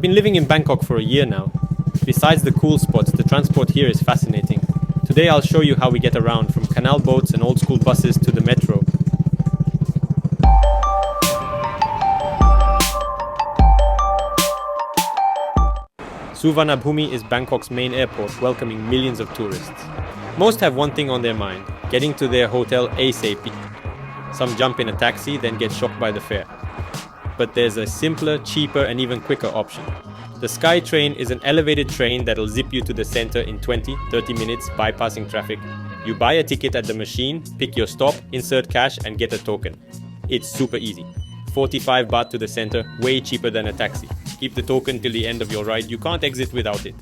I've been living in Bangkok for a year now. Besides the cool spots, the transport here is fascinating. Today I'll show you how we get around, from canal boats and old school buses to the metro. Suvarnabhumi is Bangkok's main airport, welcoming millions of tourists. Most have one thing on their mind: getting to their hotel ASAP. Some jump in a taxi, then get shocked by the fare. But there's a simpler, cheaper and even quicker option. The Skytrain is an elevated train that'll zip you to the center in 20-30 minutes, bypassing traffic. You buy a ticket at the machine, pick your stop, insert cash and get a token. It's super easy. 45 baht to the center, way cheaper than a taxi. Keep the token till the end of your ride, you can't exit without it.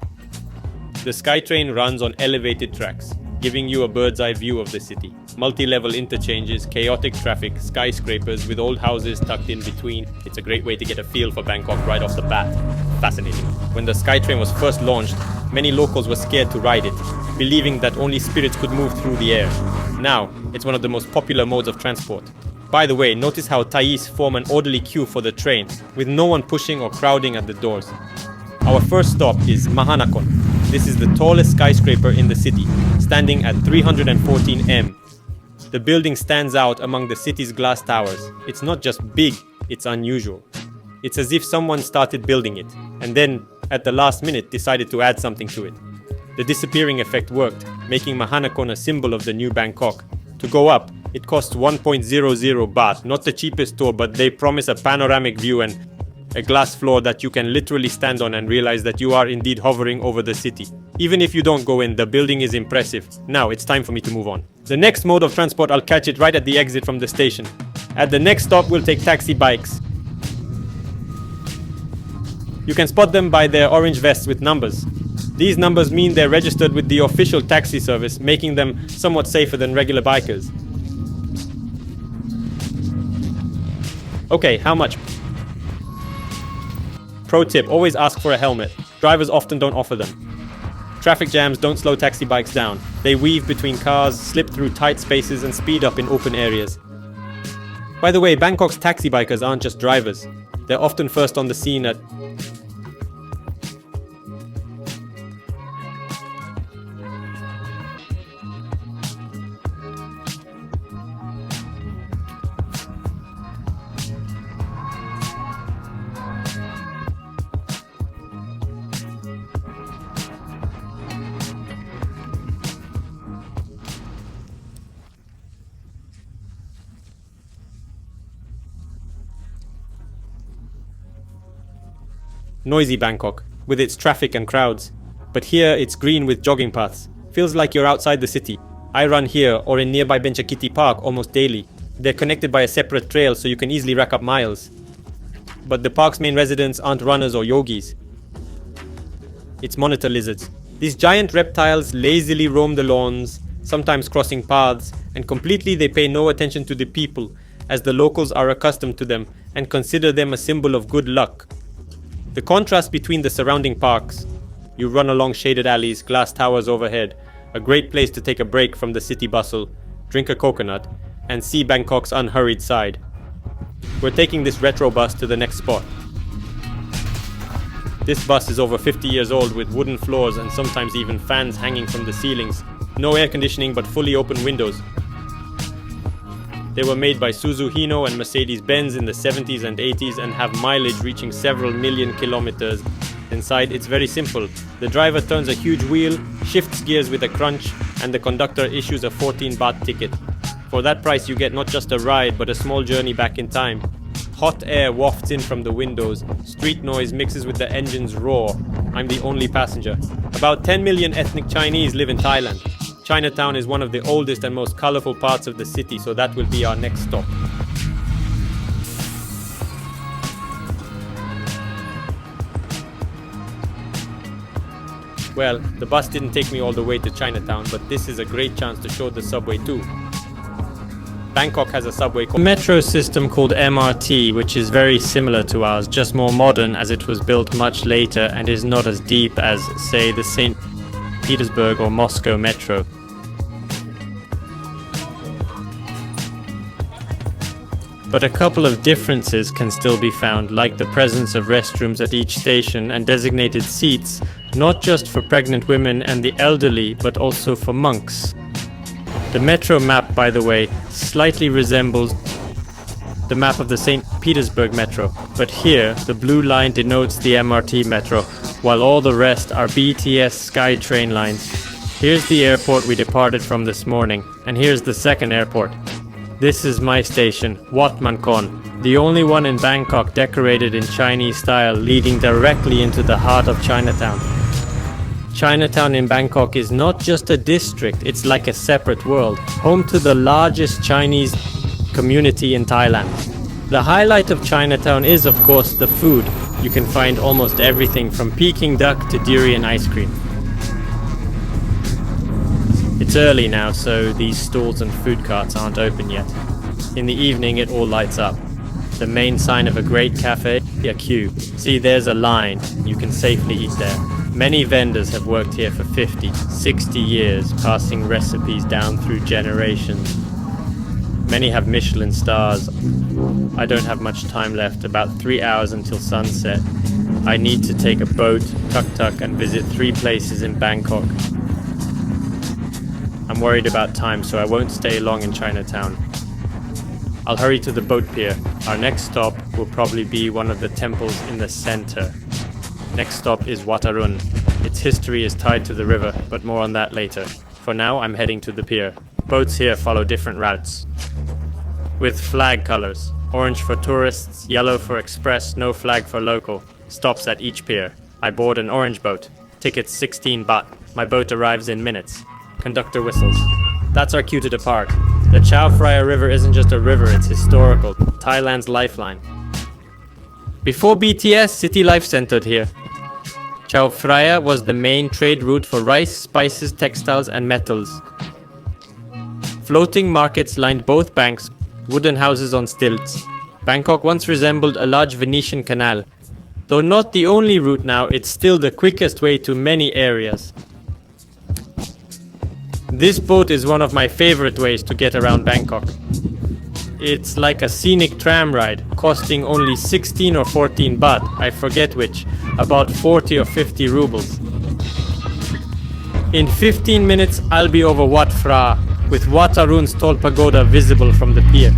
The Skytrain runs on elevated tracks, giving you a bird's eye view of the city. Multi-level interchanges, chaotic traffic, skyscrapers with old houses tucked in between. It's a great way to get a feel for Bangkok right off the bat. Fascinating. When the Skytrain was first launched, many locals were scared to ride it, believing that only spirits could move through the air. Now, it's one of the most popular modes of transport. By the way, notice how Thais form an orderly queue for the train, with no one pushing or crowding at the doors. Our first stop is Mahanakhon. This is the tallest skyscraper in the city, standing at 314 m. The building stands out among the city's glass towers. It's not just big, it's unusual. It's as if someone started building it, and then, at the last minute, decided to add something to it. The disappearing effect worked, making Mahanakhon a symbol of the new Bangkok. To go up, it costs 1.00 baht, not the cheapest tour, but they promise a panoramic view and a glass floor that you can literally stand on and realize that you are indeed hovering over the city. Even if you don't go in, the building is impressive. Now it's time for me to move on. The next mode of transport, I'll catch it right at the exit from the station. At the next stop, we'll take taxi bikes. You can spot them by their orange vests with numbers. These numbers mean they're registered with the official taxi service, making them somewhat safer than regular bikers. Okay, how much? Pro tip, always ask for a helmet. Drivers often don't offer them. Traffic jams don't slow taxi bikes down. They weave between cars, slip through tight spaces and speed up in open areas. By the way, Bangkok's taxi bikers aren't just drivers. They're often first on the scene at noisy Bangkok, with its traffic and crowds. But here it's green with jogging paths. Feels like you're outside the city. I run here or in nearby Benchakiti Park almost daily. They're connected by a separate trail so you can easily rack up miles. But the park's main residents aren't runners or yogis. It's monitor lizards. These giant reptiles lazily roam the lawns, sometimes crossing paths, and completely they pay no attention to the people, as the locals are accustomed to them and consider them a symbol of good luck. The contrast between the surrounding parks, you run along shaded alleys, glass towers overhead, a great place to take a break from the city bustle, drink a coconut, and see Bangkok's unhurried side. We're taking this retro bus to the next spot. This bus is over 50 years old with wooden floors and sometimes even fans hanging from the ceilings. No air conditioning but fully open windows. They were made by Suzu Hino and Mercedes-Benz in the 70s and 80s and have mileage reaching several million kilometers. Inside, it's very simple. The driver turns a huge wheel, shifts gears with a crunch, and the conductor issues a 14 baht ticket. For that price, you get not just a ride, but a small journey back in time. Hot air wafts in from the windows. Street noise mixes with the engine's roar. I'm the only passenger. About 10 million ethnic Chinese live in Thailand. Chinatown is one of the oldest and most colorful parts of the city, so that will be our next stop. Well, the bus didn't take me all the way to Chinatown, but this is a great chance to show the subway too. Bangkok has a subway called metro system called MRT, which is very similar to ours, just more modern as it was built much later and is not as deep as, say, the St. Petersburg or Moscow metro. But a couple of differences can still be found, like the presence of restrooms at each station and designated seats, not just for pregnant women and the elderly, but also for monks. The metro map, by the way, slightly resembles the map of the St. Petersburg Metro, but here the blue line denotes the MRT Metro, while all the rest are BTS Skytrain lines. Here's the airport we departed from this morning, and here's the second airport. This is my station, Wat Man Kon, the only one in Bangkok decorated in Chinese style, leading directly into the heart of Chinatown. Chinatown in Bangkok is not just a district, it's like a separate world, home to the largest Chinese community in Thailand. The highlight of Chinatown is, of course, the food. You can find almost everything from Peking duck to durian ice cream. It's early now, so these stalls and food carts aren't open yet. In the evening it all lights up. The main sign of a great cafe, a queue. See, there's a line. You can safely eat there. Many vendors have worked here for 50, 60 years, passing recipes down through generations. Many have Michelin stars. I don't have much time left, about 3 hours until sunset. I need to take a boat, tuk-tuk, and visit 3 places in Bangkok. I'm worried about time, so I won't stay long in Chinatown. I'll hurry to the boat pier. Our next stop will probably be one of the temples in the center. Next stop is Wat Arun. Its history is tied to the river, but more on that later. For now, I'm heading to the pier. Boats here follow different routes, with flag colors. Orange for tourists, yellow for express, no flag for local. Stops at each pier. I board an orange boat. Tickets 16 baht. My boat arrives in minutes. Conductor whistles. That's our cue to depart. The Chao Phraya River isn't just a river, it's historical. Thailand's lifeline. Before BTS, city life centered here. Chao Phraya was the main trade route for rice, spices, textiles and metals. Floating markets lined both banks, wooden houses on stilts. Bangkok once resembled a large Venetian canal. Though not the only route now, it's still the quickest way to many areas. This boat is one of my favorite ways to get around Bangkok. It's like a scenic tram ride, costing only 16 or 14 baht, I forget which, about 40 or 50 rubles. In 15 minutes I'll be over Wat Phra, with Wat Arun's tall pagoda visible from the pier.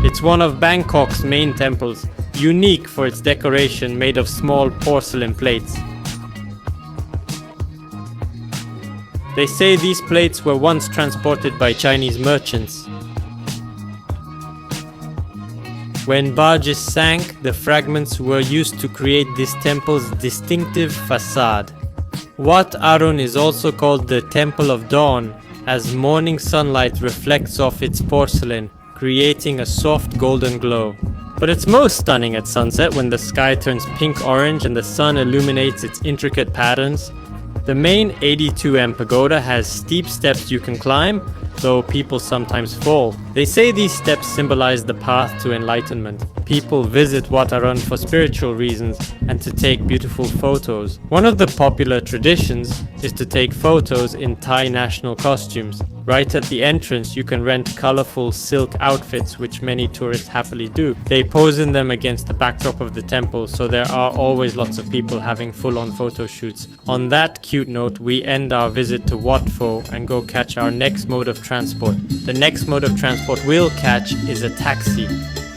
It's one of Bangkok's main temples, unique for its decoration made of small porcelain plates. They say these plates were once transported by Chinese merchants. When barges sank, the fragments were used to create this temple's distinctive facade. Wat Arun is also called the Temple of Dawn, as morning sunlight reflects off its porcelain, creating a soft golden glow. But it's most stunning at sunset when the sky turns pink-orange and the sun illuminates its intricate patterns. The main 82m pagoda has steep steps you can climb, though people sometimes fall. They say these steps symbolize the path to enlightenment. People visit Wat Arun for spiritual reasons and to take beautiful photos. One of the popular traditions is to take photos in Thai national costumes. Right at the entrance you can rent colorful silk outfits, which many tourists happily do. They pose in them against the backdrop of the temple, so there are always lots of people having full-on photo shoots. On that cute note, we end our visit to Wat Pho and go catch our next mode of transport. The next mode of transport we'll catch is a taxi.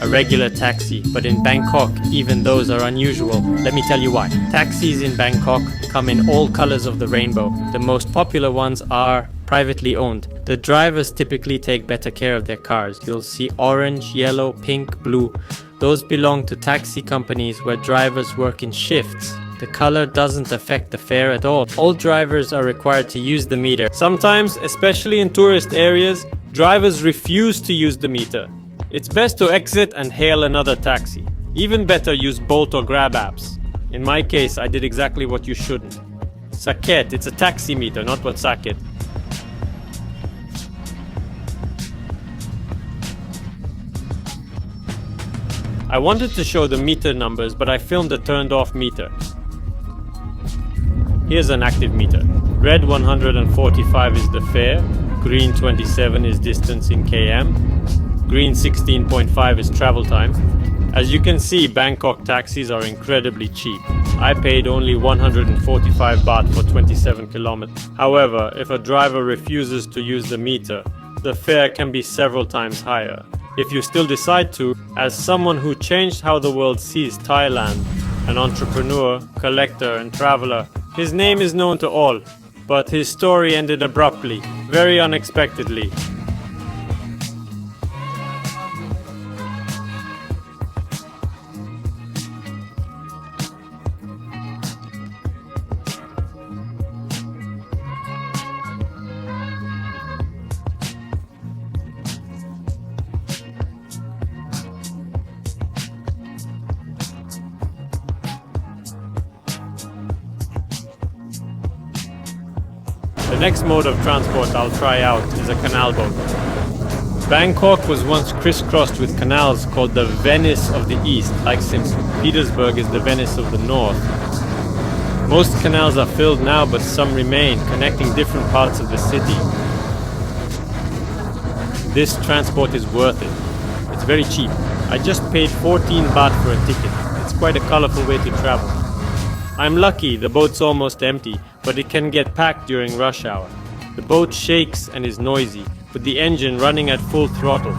A regular taxi, but in Bangkok, even those are unusual. Let me tell you why. Taxis in Bangkok come in all colors of the rainbow. The most popular ones are privately owned. The drivers typically take better care of their cars. You'll see orange, yellow, pink, blue. Those belong to taxi companies where drivers work in shifts. The color doesn't affect the fare at all. All drivers are required to use the meter. Sometimes, especially in tourist areas, drivers refuse to use the meter. It's best to exit and hail another taxi. Even better, use Bolt or Grab apps. In my case, I did exactly what you shouldn't. Saket, it's a taxi meter, not what Saket. I wanted to show the meter numbers, but I filmed a turned off meter. Here's an active meter. Red 145 is the fare, green 27 is distance in km, green 16.5 is travel time. As you can see, Bangkok taxis are incredibly cheap. I paid only 145 baht for 27 kilometers. However, if a driver refuses to use the meter, the fare can be several times higher. If you still decide to, as someone who changed how the world sees Thailand, an entrepreneur, collector and traveler, his name is known to all, but his story ended abruptly, very unexpectedly. The next mode of transport I'll try out is a canal boat. Bangkok was once crisscrossed with canals called the Venice of the East, like St. Petersburg is the Venice of the North. Most canals are filled now, but some remain, connecting different parts of the city. This transport is worth it. It's very cheap. I just paid 14 baht for a ticket. It's quite a colorful way to travel. I'm lucky, the boat's almost empty, but it can get packed during rush hour. The boat shakes and is noisy, with the engine running at full throttle.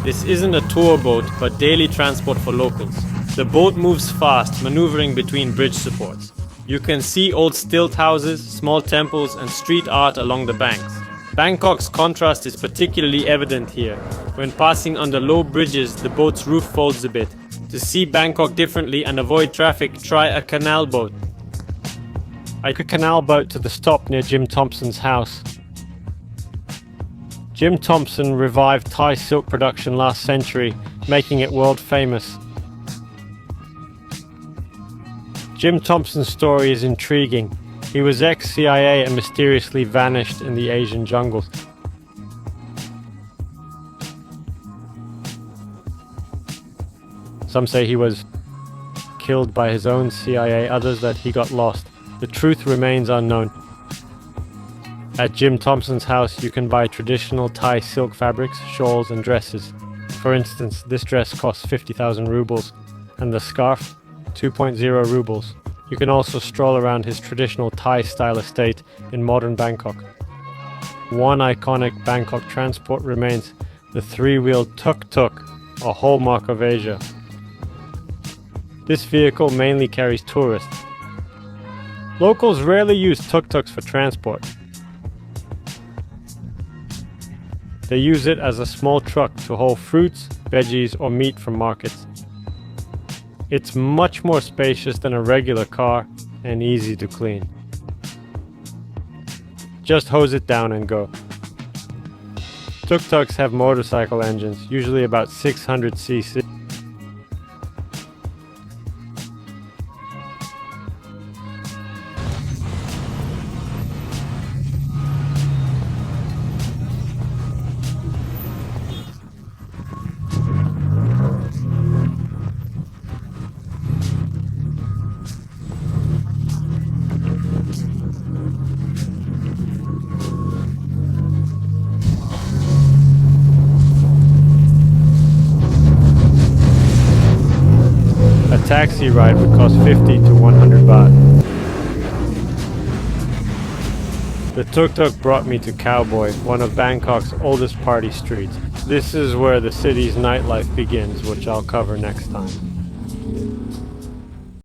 This isn't a tour boat, but daily transport for locals. The boat moves fast, maneuvering between bridge supports. You can see old stilt houses, small temples and street art along the banks. Bangkok's contrast is particularly evident here. When passing under low bridges, the boat's roof folds a bit. To see Bangkok differently and avoid traffic, try a canal boat. I took a canal boat to the stop near Jim Thompson's house. Jim Thompson revived Thai silk production last century, making it world famous. Jim Thompson's story is intriguing. He was ex-CIA and mysteriously vanished in the Asian jungles. Some say he was killed by his own CIA, others that he got lost. The truth remains unknown. At Jim Thompson's house, you can buy traditional Thai silk fabrics, shawls and dresses. For instance, this dress costs 50,000 rubles and the scarf 2.0 rubles. You can also stroll around his traditional Thai-style estate in modern Bangkok. One iconic Bangkok transport remains, the three-wheeled Tuk-Tuk, a hallmark of Asia. This vehicle mainly carries tourists. Locals rarely use tuk-tuks for transport. They use it as a small truck to haul fruits, veggies, or meat from markets. It's much more spacious than a regular car and easy to clean. Just hose it down and go. Tuk-tuks have motorcycle engines, usually about 600 cc. A taxi ride would cost 50 to 100 baht. The tuk-tuk brought me to Cowboy, one of Bangkok's oldest party streets. This is where the city's nightlife begins, which I'll cover next time.